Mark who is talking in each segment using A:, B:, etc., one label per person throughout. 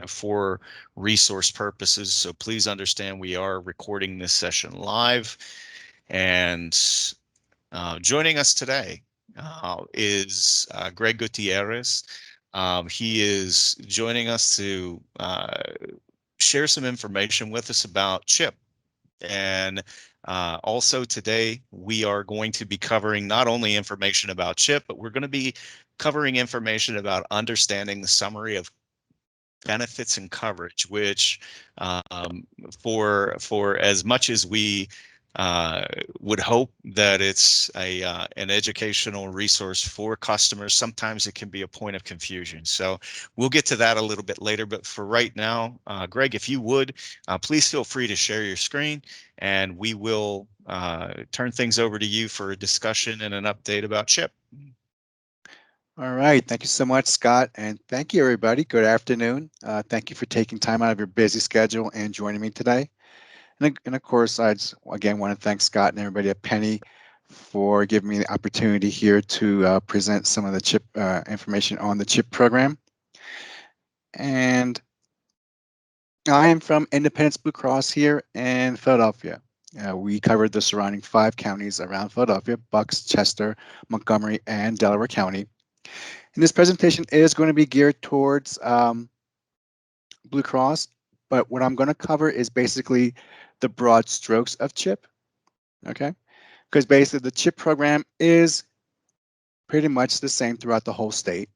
A: for resource purposes. So please understand we are recording this session live. And joining us today is Greg Gutierrez. He is joining us to share some information with us about CHIP. And also today, we are going to be covering not only information about CHIP, but we're going to be covering information about understanding the summary of benefits and coverage, which for as much as we would hope that it's an educational resource for customers, sometimes it can be a point of confusion. So we'll get to that a little bit later. But for right now, Greg, if you would, please feel free to share your screen, and we will turn things over to you for a discussion and an update about CHIP.
B: All right. Thank you so much, Scott. And thank you, everybody. Good afternoon. Thank you for taking time out of your busy schedule and joining me today. And of course, I just, again, want to thank Scott and everybody at Penny for giving me the opportunity here to present some of the CHIP information on the CHIP program. And I am from Independence Blue Cross here in Philadelphia. We covered the surrounding 5 counties around Philadelphia: Bucks, Chester, Montgomery, and Delaware County. And this presentation is going to be geared towards Blue Cross, but what I'm going to cover is basically the broad strokes of CHIP, okay? Because basically the CHIP program is pretty much the same throughout the whole state.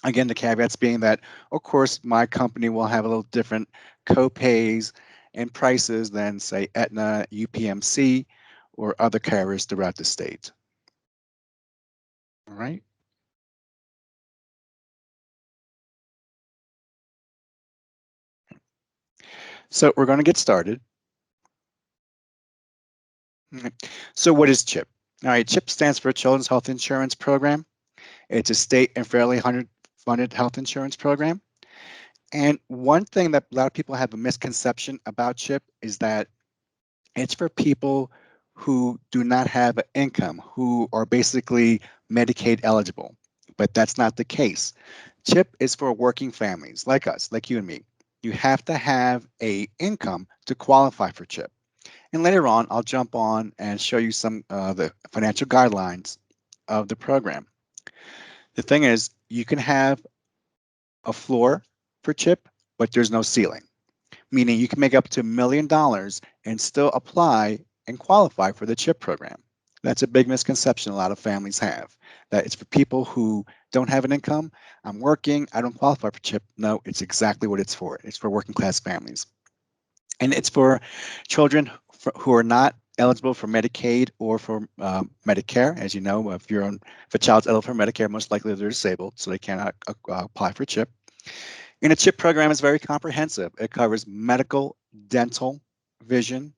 B: Again, the caveats being that, of course, my company will have a little different co-pays and prices than, say, Aetna, UPMC, or other carriers throughout the state. All right. So we're going to get started. So what is CHIP? All right, CHIP stands for Children's Health Insurance Program. It's a state and federally funded health insurance program. And one thing that a lot of people have a misconception about CHIP is that it's for people who do not have an income, who are basically Medicaid eligible. But that's not the case. CHIP is for working families like us, like you and me. You have to have a income to qualify for CHIP. And later on, I'll jump on and show you some of the financial guidelines of the program. The thing is, you can have a floor for CHIP, but there's no ceiling, meaning you can make up to $1 million and still apply and qualify for the CHIP program. That's a big misconception a lot of families have, that it's for people who don't have an income. I'm working, I don't qualify for CHIP. No, it's exactly what it's for. It's for working class families. And it's for children who are not eligible for Medicaid or for Medicare. As you know, if a child's eligible for Medicare, most likely they're disabled, so they cannot apply for CHIP. And a CHIP program is very comprehensive. It covers medical, dental, vision,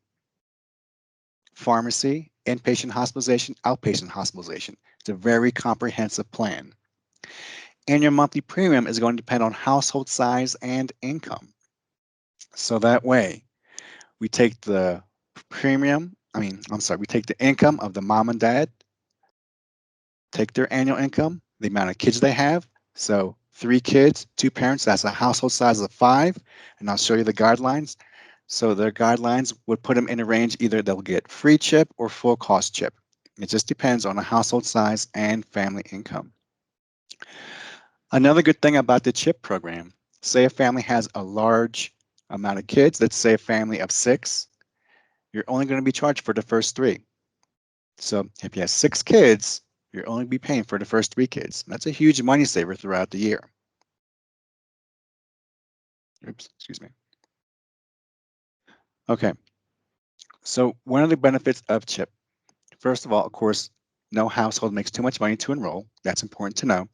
B: pharmacy, inpatient hospitalization, outpatient hospitalization. It's a very comprehensive plan. And your monthly premium is going to depend on household size and income. So that way, we take the we take the income of the mom and dad, take their annual income, the amount of kids they have. So 3 kids, 2 parents, that's a household size of 5. And I'll show you the guidelines. So their guidelines would put them in a range, either they'll get free CHIP or full cost CHIP. It just depends on the household size and family income. Another good thing about the CHIP program, say a family has a large amount of kids, let's say a family of 6, you're only going to be charged for the first 3. So if you have 6 kids, you're only be paying for the first 3 kids. That's a huge money saver throughout the year. Oops, excuse me. Okay, so one of the benefits of CHIP, first of all, of course, no household makes too much money to enroll. That's important to know.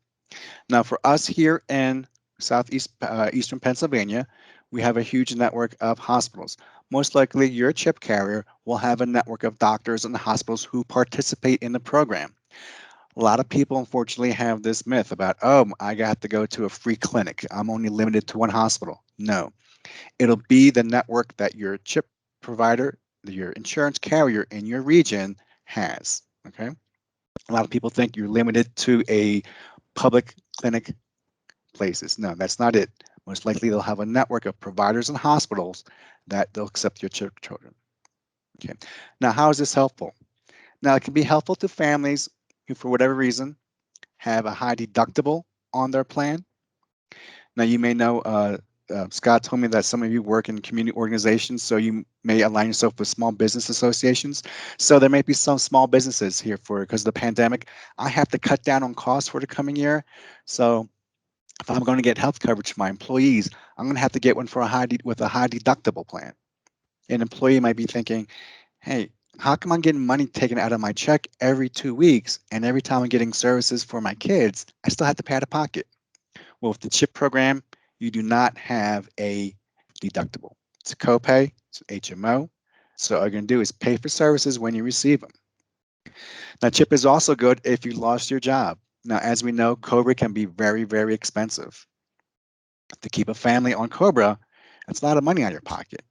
B: Now, for us here in Eastern Pennsylvania, we have a huge network of hospitals. Most likely, your CHIP carrier will have a network of doctors and hospitals who participate in the program. A lot of people, unfortunately, have this myth about, oh, I got to go to a free clinic. I'm only limited to one hospital. No, it'll be the network that your CHIP provider, your insurance carrier in your region has, okay? A lot of people think you're limited to a public clinic places. No, that's not it. Most likely they'll have a network of providers and hospitals that they'll accept your children. Okay. Now, how is this helpful? Now, it can be helpful to families who, for whatever reason, have a high deductible on their plan. Now, you may know, Scott told me that some of you work in community organizations, so you may align yourself with small business associations. So there may be some small businesses here because of the pandemic. I have to cut down on costs for the coming year. So if I'm going to get health coverage for my employees, I'm going to have to get one with a high deductible plan. An employee might be thinking, hey, how come I'm getting money taken out of my check every 2 weeks, and every time I'm getting services for my kids, I still have to pay out of pocket? Well, with the CHIP program, you do not have a deductible. It's a copay, it's HMO. So all you're going to do is pay for services when you receive them. Now, CHIP is also good if you lost your job. Now, as we know, COBRA can be very, very expensive. To keep a family on COBRA, that's a lot of money out of your pocket.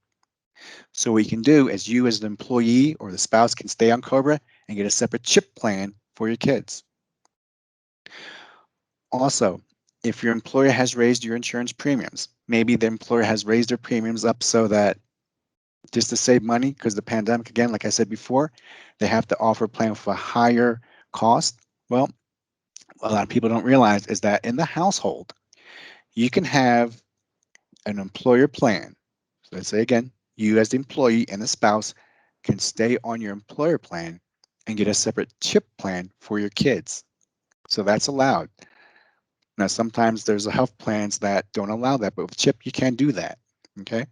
B: So what you can do is you as an employee or the spouse can stay on COBRA and get a separate CHIP plan for your kids. Also, if your employer has raised your insurance premiums, maybe the employer has raised their premiums up so that just to save money, because the pandemic, again, like I said before, they have to offer a plan with a higher cost. Well, a lot of people don't realize is that in the household, you can have an employer plan. So let's say again, you as the employee and the spouse can stay on your employer plan and get a separate CHIP plan for your kids. So that's allowed. Now, sometimes there's health plans that don't allow that, but with CHIP, you can do that, okay?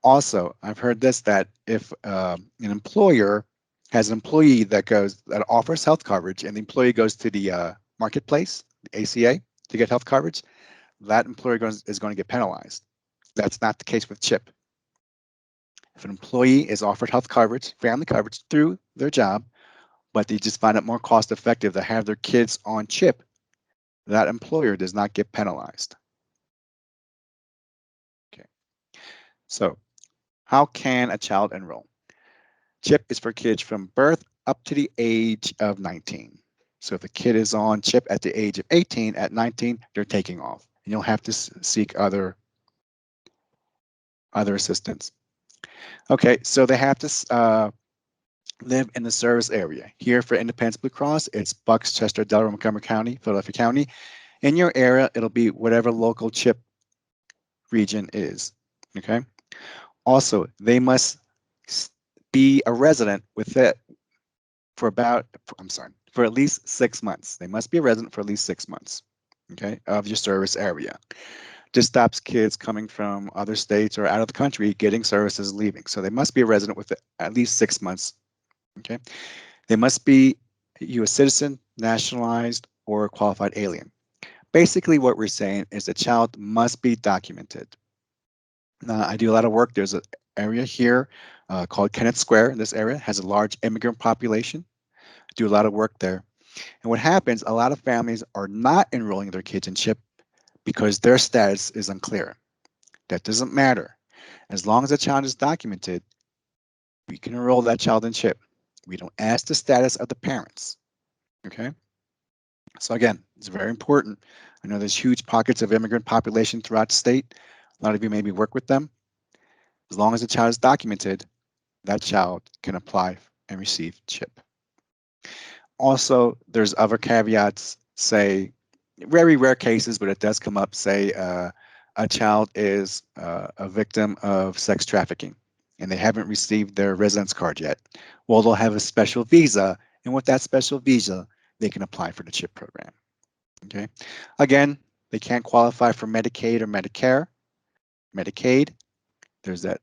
B: Also, I've heard this, that if an employer has an employee that offers health coverage and the employee goes to the marketplace, the ACA, to get health coverage, that employer is going to get penalized. That's not the case with CHIP. If an employee is offered health coverage, family coverage through their job, but they just find it more cost effective to have their kids on CHIP, that employer does not get penalized. Okay. So how can a child enroll? CHIP is for kids from birth up to the age of 19. So if the kid is on CHIP at the age of 18, at 19, they're taking off. And you'll have to seek other assistance. Okay, so they have to live in the service area. Here for Independence Blue Cross, it's Bucks, Chester, Delaware, Montgomery County, Philadelphia County. In your area, it'll be whatever local CHIP region is, okay? Also, they must be a resident with it for at least 6 months. They must be a resident for at least 6 months, okay, of your service area. Just stops kids coming from other states or out of the country getting services leaving. So they must be a resident with at least 6 months, okay? They must be a U.S. citizen, nationalized, or qualified alien. Basically, what we're saying is the child must be documented. Now, I do a lot of work. There's an area here called Kennett Square. This area has a large immigrant population. I do a lot of work there. And what happens, a lot of families are not enrolling their kids in CHIP because their status is unclear. That doesn't matter. As long as the child is documented, we can enroll that child in CHIP. We don't ask the status of the parents, okay? So again, it's very important. I know there's huge pockets of immigrant population throughout the state. A lot of you maybe work with them. As long as the child is documented, that child can apply and receive CHIP. Also, there's other caveats, say, very rare cases, but it does come up, say a child is a victim of sex trafficking and they haven't received their residence card yet. Well, they'll have a special visa, and with that special visa, they can apply for the CHIP program, okay? Again, they can't qualify for Medicaid or Medicare. Medicaid, there's that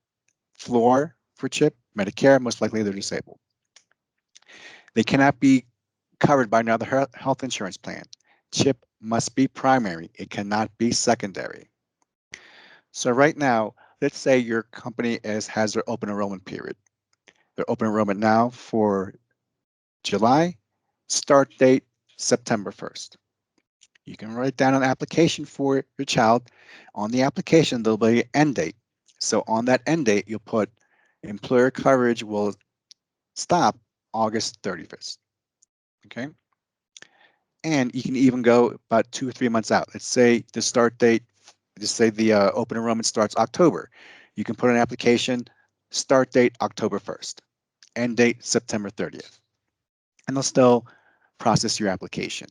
B: floor for CHIP. Medicare, most likely they're disabled. They cannot be covered by another health insurance plan. CHIP must be primary. It cannot be secondary. So right now, let's say your company has their open enrollment period. Their open enrollment now for July, start date September 1st. You can write down an application for your child. On the application, there'll be an end date. So on that end date, you'll put employer coverage will stop August 31st. Okay. And you can even go about 2 or 3 months out. Let's say the start date, just say the open enrollment starts October. You can put an application, start date October 1st, end date September 30th, and they'll still process your application.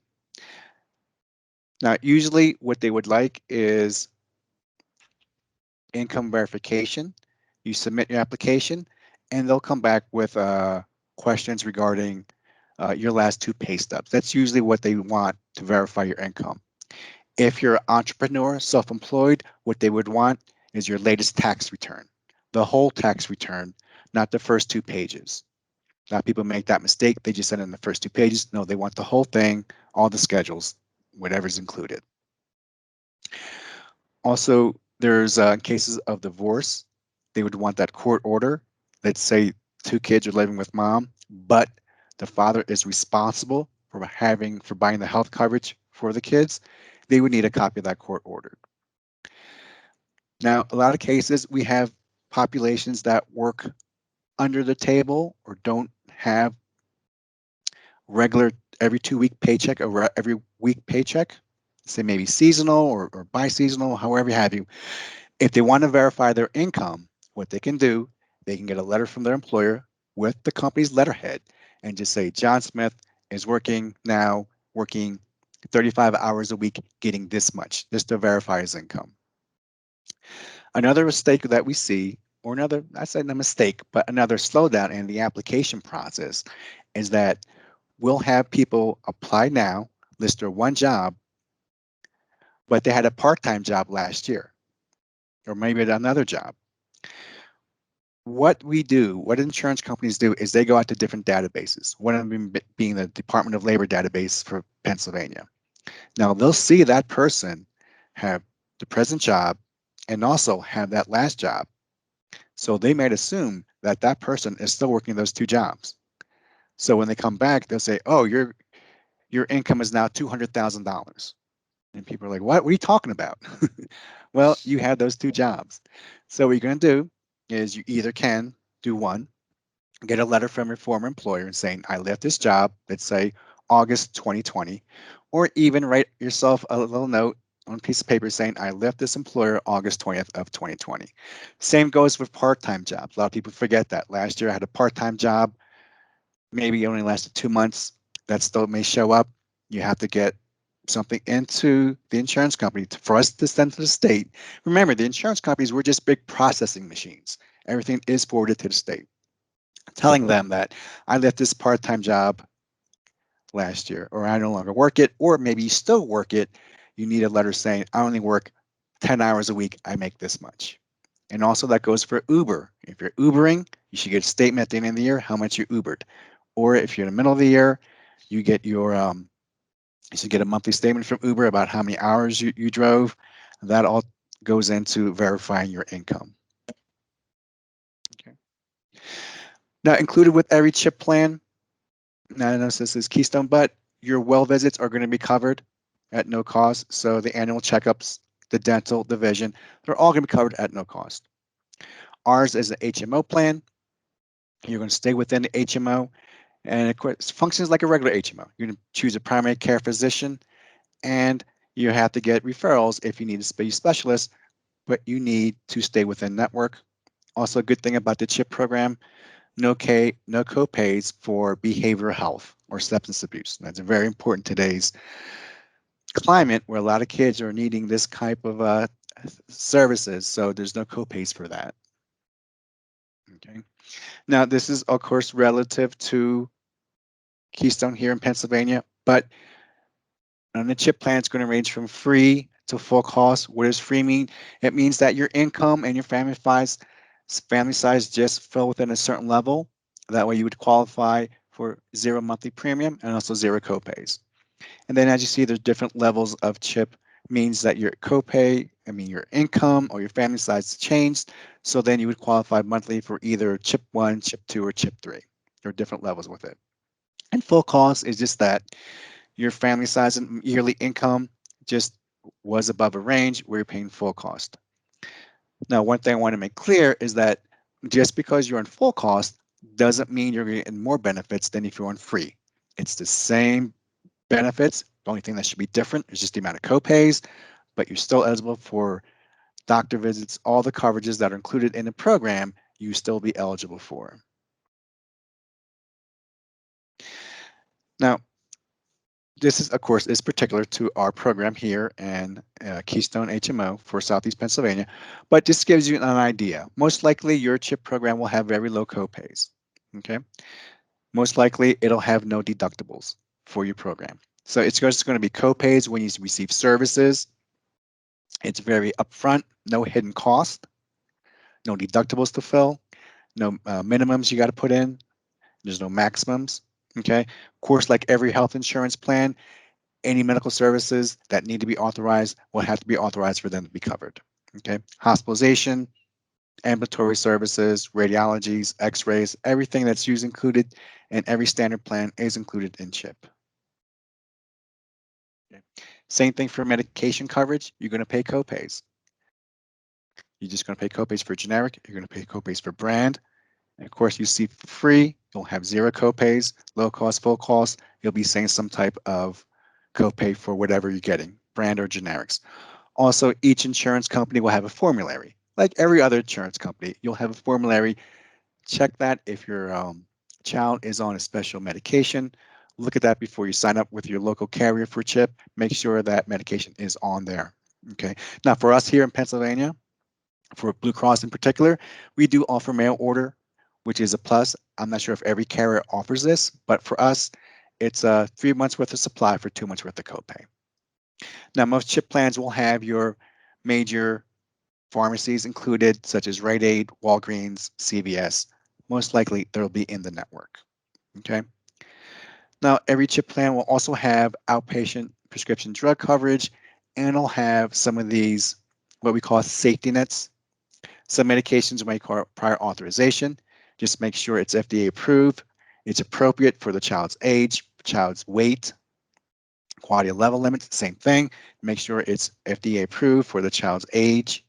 B: Now, usually what they would like is income verification. You submit your application, and they'll come back with questions regarding your last 2 pay stubs. That's usually what they want to verify your income. If you're an entrepreneur, self-employed, what they would want is your latest tax return, the whole tax return, not the first 2 pages. A lot of people make that mistake. They just send in the first 2 pages. No, they want the whole thing, all the schedules, whatever's included. Also, there's cases of divorce. They would want that court order. Let's say 2 kids are living with mom, but the father is responsible for buying the health coverage for the kids. They would need a copy of that court order. Now, a lot of cases we have populations that work under the table or don't have regular every 2-week paycheck or every week paycheck, say maybe seasonal or bi-seasonal, however have you. If they want to verify their income, what they can do, they can get a letter from their employer with the company's letterhead and just say, John Smith is working 35 hours a week, getting this much, just to verify his income. Another mistake that we see, or another, I said a mistake, but another slowdown in the application process is that we'll have people apply now, list their 1 job, but they had a part-time job last year, or maybe another job. What insurance companies do is they go out to different databases, one of them being the Department of Labor database for Pennsylvania. Now they'll see that person have the present job and also have that last job. So they might assume that that person is still working those 2 jobs. So when they come back, they'll say, oh, your income is now $200,000. And people are like, what are you talking about? Well, you had those 2 jobs. So what you're going to do is you either can do one, get a letter from your former employer saying, I left this job, let's say August 2020, or even write yourself a little note on a piece of paper saying, I left this employer August 20th of 2020. Same goes with part-time jobs. A lot of people forget that. Last year I had a part-time job, maybe it only lasted 2 months. That still may show up. You have to get something into the insurance company for us to send to the state. Remember, the insurance companies were just big processing machines. Everything is forwarded to the state, telling them that I left this part-time job last year, or I no longer work it, or maybe you still work it. You need a letter saying, I only work 10 hours a week, I make this much. And also that goes for Uber. If you're Ubering, you should get a statement at the end of the year how much you Ubered. Or if you're in the middle of the year, you get your you should get a monthly statement from Uber about how many hours you drove. That all goes into verifying your income. Okay. Now, included with every CHIP plan, now I know this is Keystone, but your well visits are going to be covered at no cost. So the annual checkups, the dental, the vision, they're all going to be covered at no cost. Ours is an HMO plan. You're going to stay within the HMO, and it functions like a regular HMO. You're going to choose a primary care physician, and you have to get referrals if you need to be a specialist, but you need to stay within network. Also, a good thing about the CHIP program, no co-pays for behavioral health or substance abuse. That's very important in today's climate where a lot of kids are needing this type of services, so there's no co-pays for that. Okay. Now, this is, of course, relative to Keystone here in Pennsylvania, but on the CHIP plan, it's going to range from free to full cost. What does free mean? It means that your income and your family size just fell within a certain level. That way you would qualify for 0 monthly premium and also 0 copays. And then as you see, there's different levels of CHIP, means that your copay, your income or your family size changed. So then you would qualify monthly for either CHIP 1, CHIP 2, or CHIP 3. There are different levels with it. And full cost is just that your family size and yearly income just was above a range where you're paying full cost. Now, one thing I want to make clear is that just because you're on full cost doesn't mean you're getting more benefits than if you're on free. It's the same benefits, The only thing that should be different is just the amount of copays, but you're still eligible for doctor visits, all the coverages that are included in the program, you still be eligible for. Now, this is, of course, is particular to our program here in Keystone HMO for Southeast Pennsylvania, but this gives you an idea. Most likely your CHIP program will have very low copays, okay? Most likely it'll have no deductibles for your program. So it's just going to be copays when you receive services. It's very upfront, no hidden cost, no deductibles to fill, no minimums you got to put in. There's no maximums. Okay. Of course, like every health insurance plan, any medical services that need to be authorized will have to be authorized for them to be covered. Okay. Hospitalization, ambulatory services, radiologies, x-rays, everything that's used included in every standard plan is included in CHIP. Okay. Same thing for medication coverage. You're going to pay copays. You're just going to pay copays for generic. You're going to pay copays for brand. And of course, you see for free, you'll have zero copays, low cost, full cost. You'll be saying some type of copay for whatever you're getting, brand or generics. Also, each insurance company will have a formulary. Like every other insurance company, you'll have a formulary. Check that if your child is on a special medication. Look at that before you sign up with your local carrier for CHIP. Make sure that medication is on there. Okay. Now, for us here in Pennsylvania, for Blue Cross in particular, we do offer mail order, which is a plus. I'm not sure if every carrier offers this, but for us, it's 3 months worth of supply for 2 months worth of copay. Now, most CHIP plans will have your major pharmacies included, such as Rite Aid, Walgreens, CVS. Most likely, they'll be in the network. Okay. Now, every CHIP plan will also have outpatient prescription drug coverage, and it'll have some of these, what we call safety nets. Some medications may require prior authorization. Just make sure it's FDA approved. It's appropriate for the child's age, child's weight, quality of level limits, same thing. Make sure it's FDA approved for the child's age.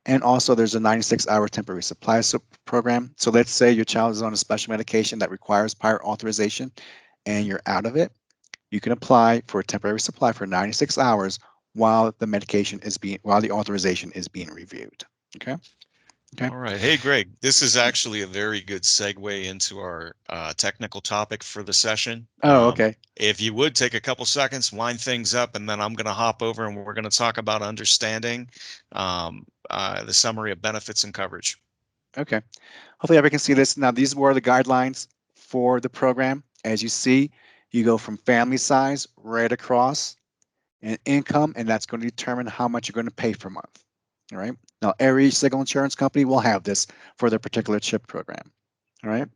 B: And also there's a 96-hour temporary supply program. So let's say your child is on a special medication that requires prior authorization and you're out of it. You can apply for a temporary supply for 96 hours while the medication is while the authorization is being reviewed. Okay. Okay.
A: All right. Hey, Greg, this is actually a very good segue into our technical topic for the session.
B: Oh, okay.
A: If you would take a couple seconds, wind things up, and then I'm going to hop over and we're going to talk about understanding the summary of benefits and coverage.
B: Okay. Hopefully everybody can see this. Now, these were the guidelines for the program. As you see, you go from family size right across and income, and that's going to determine how much you're going to pay per month. All right. Now, every single insurance company will have this for their particular CHIP program. All right.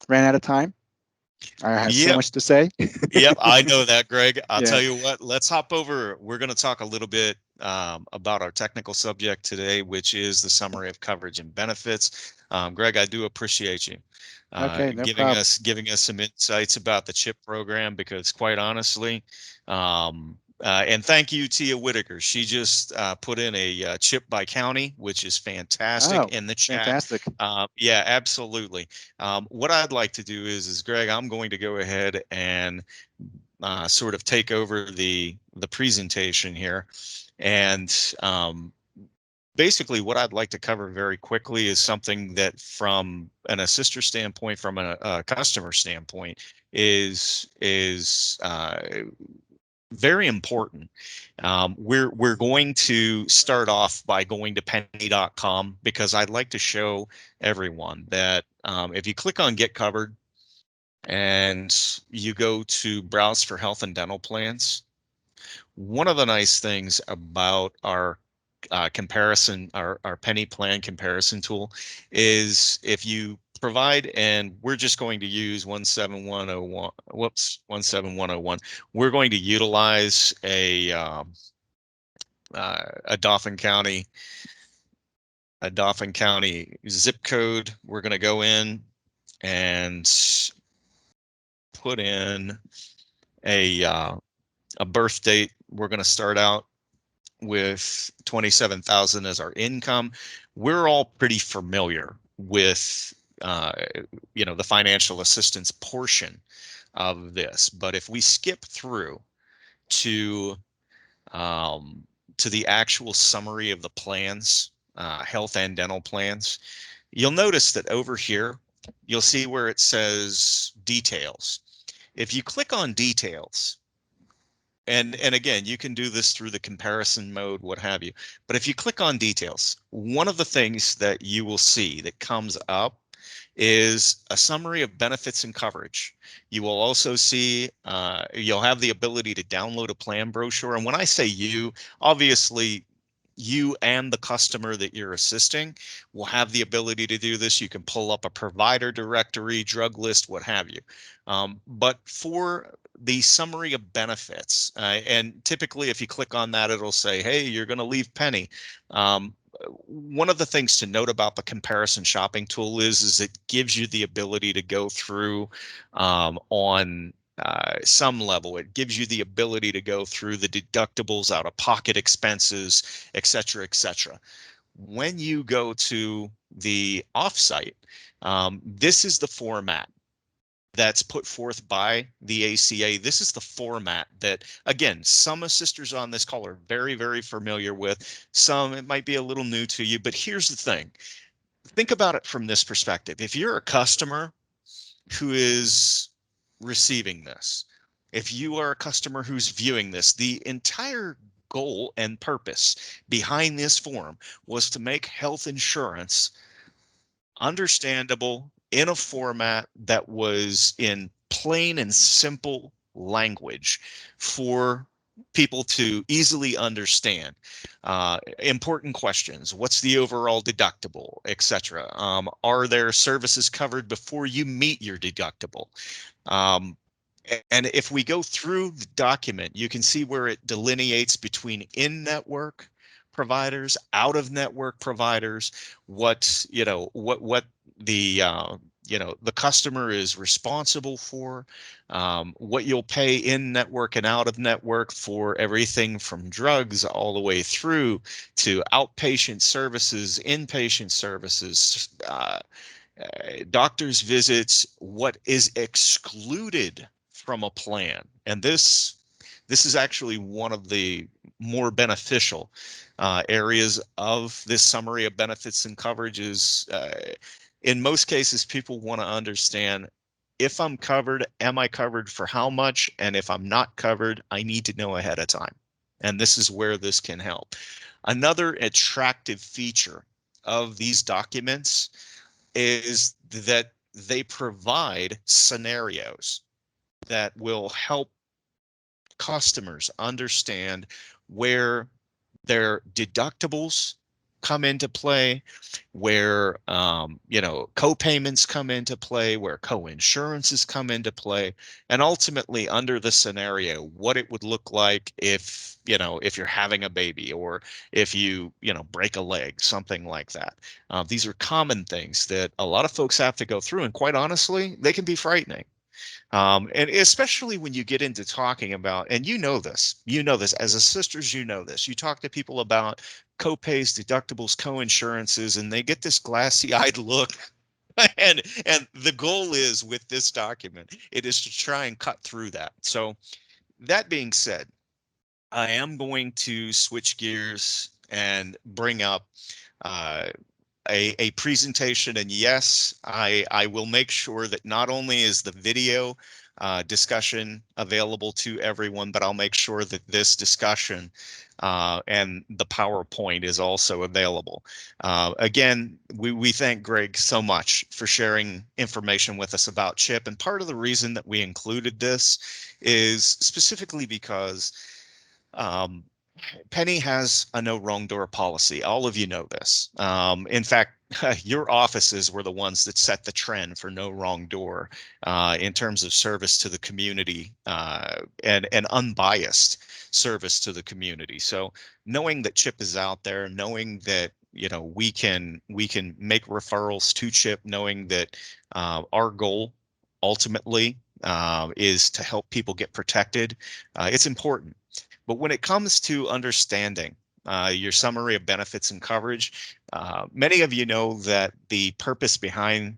B: Ran out of time. I have so much to say.
A: Yep, I know that, Greg. I'll
B: Yeah.
A: tell you what, let's hop over. We're going to talk a little bit about our technical subject today, which is the summary of coverage and benefits. Greg, I do appreciate you
B: Okay, no
A: giving
B: problem.
A: us some insights about the CHIP program, because quite honestly, and thank you, Tia Whitaker. She just put in a CHIP by county, which is fantastic in the chat.
B: Fantastic.
A: Yeah, absolutely. What I'd like to do is Greg, I'm going to go ahead and sort of take over the presentation here. And basically what I'd like to cover very quickly is something that from an assister standpoint, from a customer standpoint, is very important. We're going to start off by going to penny.com, because I'd like to show everyone that if you click on Get Covered and you go to Browse for Health and Dental Plans, one of the nice things about our comparison, our Penny plan comparison tool, is if you provide, and we're just going to use 17101, 17101. We're going to utilize a Dauphin County zip code. We're going to go in and put in a birth date. We're going to start out with 27,000 as our income. We're all pretty familiar with the financial assistance portion of this. But if we skip through to the actual summary of the plans, health and dental plans, you'll notice that over here, you'll see where it says details. If you click on details, and again, you can do this through the comparison mode, what have you. But if you click on details, one of the things that you will see that comes up is a summary of benefits and coverage. You will also see, you'll have the ability to download a plan brochure. And when I say you, obviously you and the customer that you're assisting will have the ability to do this. You can pull up a provider directory, drug list, what have you. But for the summary of benefits, and typically if you click on that, it'll say, hey, you're going to leave Penny. One of the things to note about the comparison shopping tool is it gives you the ability to go through on some level. It gives you the ability to go through the deductibles, out-of-pocket expenses, et cetera, et cetera. When you go to the offsite, this is the format that's put forth by the ACA. This is the format that, again, some assisters on this call are very, very familiar with. Some, it might be a little new to you, but here's the thing. Think about it from this perspective. If you're a customer who is receiving this, if you are a customer who's viewing this, the entire goal and purpose behind this form was to make health insurance understandable in a format that was in plain and simple language for people to easily understand. Important questions: what's the overall deductible, etc. Are there services covered before you meet your deductible? And if we go through the document, you can see where it delineates between in-network providers, out-of-network providers, what the the customer is responsible for, what you'll pay in network and out of network for everything from drugs all the way through to outpatient services, inpatient services, doctor's visits, what is excluded from a plan. And this is actually one of the more beneficial areas of this summary of benefits and coverages. In most cases, people want to understand, if I'm covered, am I covered for how much? And if I'm not covered, I need to know ahead of time. And this is where this can help. Another attractive feature of these documents is that they provide scenarios that will help customers understand where their deductibles come into play, where co-payments come into play, where co-insurances come into play, and ultimately under the scenario, what it would look like if you're having a baby, or if you break a leg, something like that. These are common things that a lot of folks have to go through, and quite honestly, they can be frightening. And especially when you get into talking about, and you know this as a sisters, you talk to people about co-pays, deductibles, co-insurances, and they get this glassy-eyed look. and the goal is, with this document, it is to try and cut through that. So that being said, I am going to switch gears and bring up a presentation. And yes, I will make sure that not only is the video discussion available to everyone, but I'll make sure that this discussion and the PowerPoint is also available. Again, we thank Greg so much for sharing information with us about CHIP. And part of the reason that we included this is specifically because Penny has a no wrong door policy. All of you know this. In fact, your offices were the ones that set the trend for no wrong door in terms of service to the community and unbiased service to the community. So knowing that CHIP is out there, knowing that we can make referrals to CHIP, knowing that our goal ultimately is to help people get protected, it's important. But when it comes to understanding your summary of benefits and coverage, many of you know that the purpose behind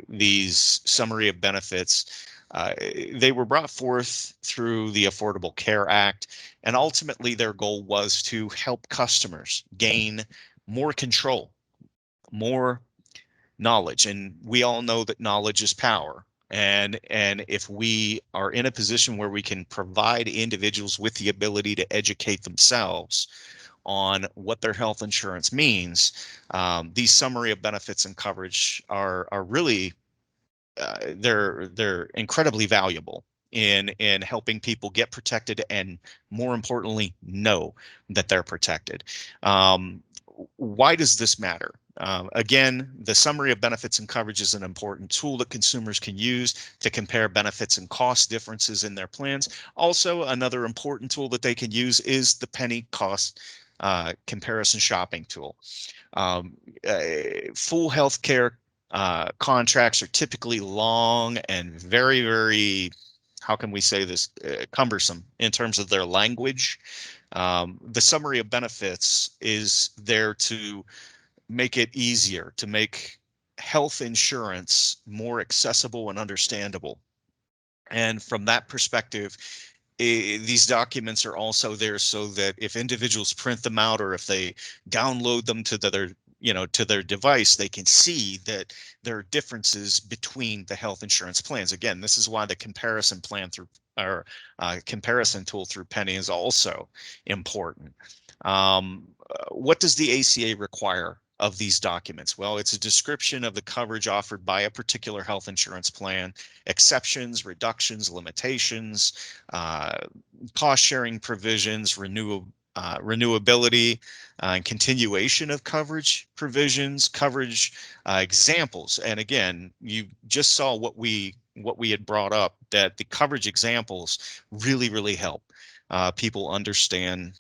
A: these summary of benefits They were brought forth through the Affordable Care Act, and ultimately their goal was to help customers gain more control, more knowledge. And we all know that knowledge is power. And if we are in a position where we can provide individuals with the ability to educate themselves on what their health insurance means, these summary of benefits and coverage are really they're incredibly valuable in helping people get protected, and more importantly, know that they're protected. Why does this matter? Again, the summary of benefits and coverage is an important tool that consumers can use to compare benefits and cost differences in their plans. Also, another important tool that they can use is the penny cost comparison shopping tool. Full healthcare contracts are typically long and very, how can we say this, cumbersome in terms of their language. The summary of benefits is there to make it easier, to make health insurance more accessible and understandable. And from that perspective, these documents are also there so that if individuals print them out or if they download them to their device, they can see that there are differences between the health insurance plans. Again, this is why the comparison plan through or comparison tool through Penny is also important. What does the ACA require of these documents? Well, it's a description of the coverage offered by a particular health insurance plan, exceptions, reductions, limitations, cost sharing provisions, renewability, and continuation of coverage provisions, coverage examples. And again, you just saw what we had brought up, that the coverage examples really help people understand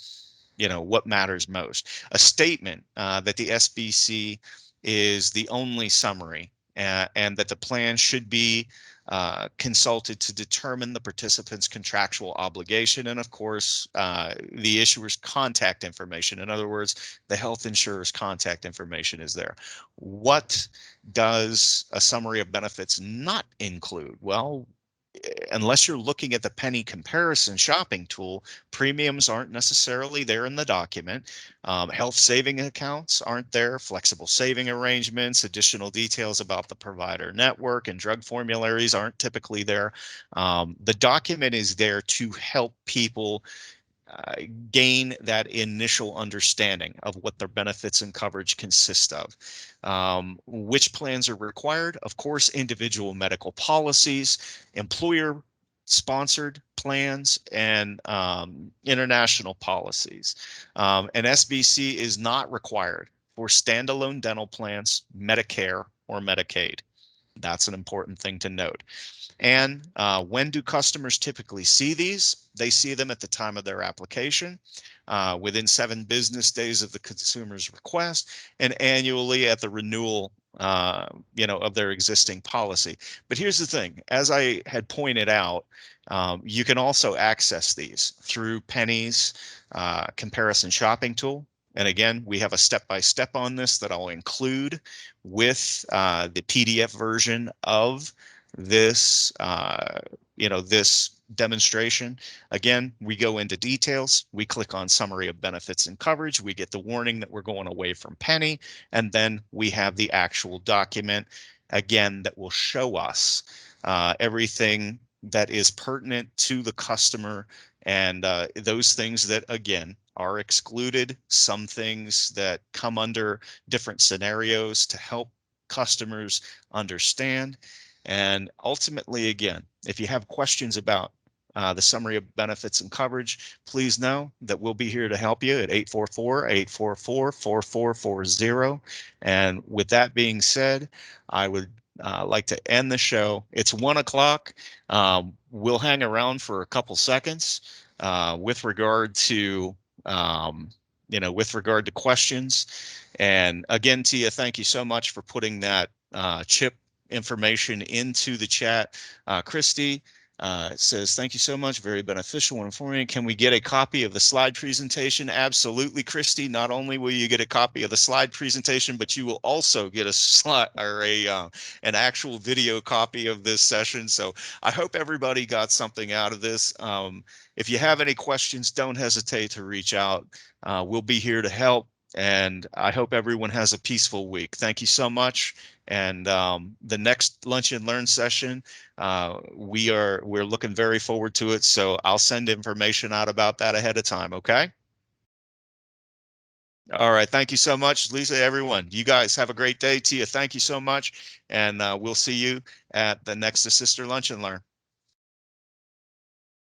A: what matters most. A statement that the SBC is the only summary and that the plan should be consulted to determine the participant's contractual obligation, and of course the issuer's contact information. In other words, the health insurer's contact information is there. What does a summary of benefits not include? Well, unless you're looking at the Penny comparison shopping tool, premiums aren't necessarily there in the document. Health saving accounts aren't there, flexible saving arrangements, additional details about the provider network and drug formularies aren't typically there. The document is there to help people gain that initial understanding of what their benefits and coverage consist of. Which plans are required? Of course, individual medical policies, employer sponsored plans, and international policies. An SBC is not required for standalone dental plans, Medicare, or Medicaid. That's an important thing to note. And when do customers typically see these? They see them at the time of their application, within 7 business days of the consumer's request, and annually at the renewal of their existing policy. But here's the thing, as I had pointed out, you can also access these through Penny's comparison shopping tool. And again, we have a step-by-step on this that I'll include with the PDF version of this this demonstration. Again, we go into details, we click on summary of benefits and coverage, we get the warning that we're going away from Penny, and then we have the actual document again that will show us everything that is pertinent to the customer, and those things that again are excluded, some things that come under different scenarios to help customers understand. And ultimately, again, if you have questions about the summary of benefits and coverage, please know that we'll be here to help you at 844-844-4440. And with that being said, I would like to end the show. It's 1 o'clock. We'll hang around for a couple seconds with regard to questions. And again, Tia, thank you so much for putting that CHIP information into the chat. Christy, It says, thank you so much. Very beneficial and informative. Can we get a copy of the slide presentation? Absolutely, Christy. Not only will you get a copy of the slide presentation, but you will also get a slide or an actual video copy of this session. So I hope everybody got something out of this. If you have any questions, don't hesitate to reach out. We'll be here to help. And I hope everyone has a peaceful week. Thank you so much. And the next Lunch and Learn session, we're looking very forward to it. So I'll send information out about that ahead of time. Okay. All right. Thank you so much, Lisa, everyone. You guys have a great day. Tia, thank you so much. And we'll see you at the next Assistor Lunch and Learn.